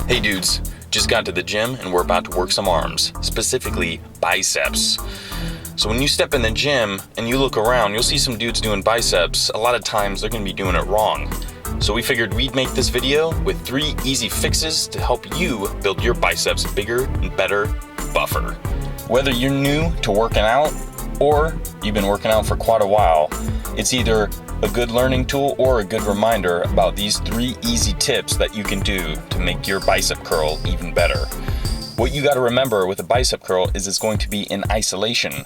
Hey dudes, just got to the gym and we're about to work some arms, specifically biceps. So when you step in the gym and you look around, you'll see some dudes doing biceps. A lot of times they're gonna be doing it wrong. So we figured we'd make this video with 3 easy fixes to help you build your biceps bigger and better, buffer. Whether you're new to working out or you've been working out for quite a while, it's either a good learning tool or a good reminder about these 3 easy tips that you can do to make your bicep curl even better. What you gotta remember with a bicep curl is it's going to be in isolation,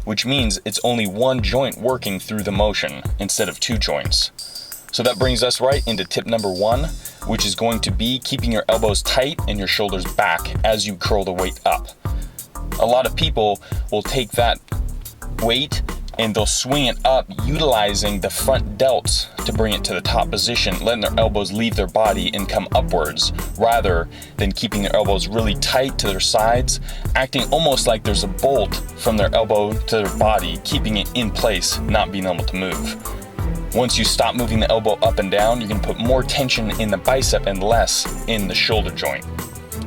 which means it's only one joint working through the motion instead of 2 joints. So that brings us right into tip number 1, which is going to be keeping your elbows tight and your shoulders back as you curl the weight up. A lot of people will take that weight and they'll swing it up utilizing the front delts to bring it to the top position, letting their elbows leave their body and come upwards rather than keeping their elbows really tight to their sides, acting almost like there's a bolt from their elbow to their body, keeping it in place, not being able to move. Once you stop moving the elbow up and down, you can put more tension in the bicep and less in the shoulder joint.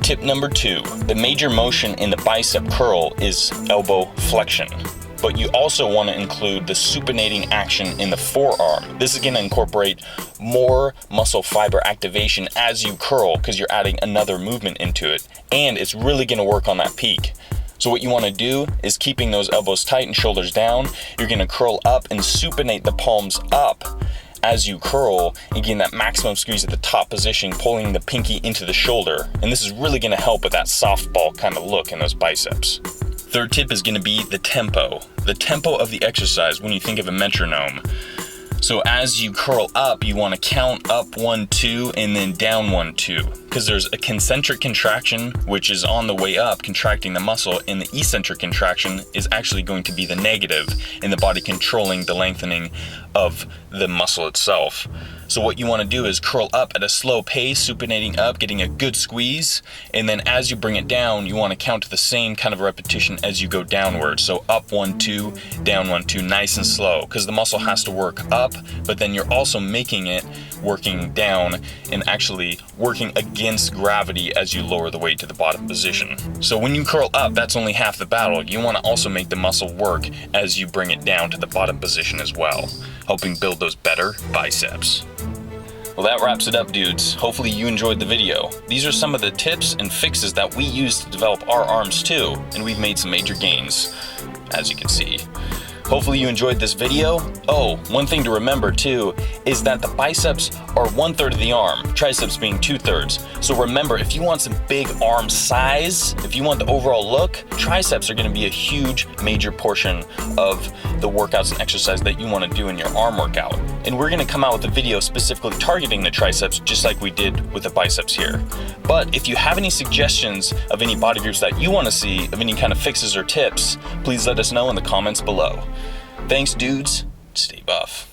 Tip number 2, the major motion in the bicep curl is elbow flexion. But you also want to include the supinating action in the forearm. This is going to incorporate more muscle fiber activation as you curl because you're adding another movement into it, and it's really going to work on that peak. So what you want to do is keeping those elbows tight and shoulders down, you're going to curl up and supinate the palms up as you curl and getting that maximum squeeze at the top position, pulling the pinky into the shoulder. And this is really going to help with that softball kind of look in those biceps. Third tip is going to be the tempo of the exercise when you think of a metronome. So as you curl up, you want to count up 1, 2, and then down 1, 2, because there's a concentric contraction, which is on the way up, contracting the muscle, and the eccentric contraction is actually going to be the negative in the body controlling the lengthening of the muscle itself. So what you want to do is curl up at a slow pace, supinating up, getting a good squeeze, and then as you bring it down, you want to count to the same kind of repetition as you go downward. So up 1, 2, down 1, 2, nice and slow, because the muscle has to work up, but then you're also making it working down and actually working against gravity as you lower the weight to the bottom position. So when you curl up, that's only half the battle. You want to also make the muscle work as you bring it down to the bottom position as well, helping build those better biceps. Well, that wraps it up, dudes. Hopefully you enjoyed the video. These are some of the tips and fixes that we use to develop our arms too, and we've made some major gains, as you can see. Hopefully you enjoyed this video. Oh, one thing to remember too is that the biceps are 1/3 of the arm, triceps being 2/3. So remember, if you want some big arm size, if you want the overall look, triceps are going to be a huge major portion of the workouts and exercise that you want to do in your arm workout. And we're going to come out with a video specifically targeting the triceps just like we did with the biceps here. But if you have any suggestions of any body groups that you want to see, of any kind of fixes or tips, please let us know in the comments below. Thanks, dudes. Stay buff.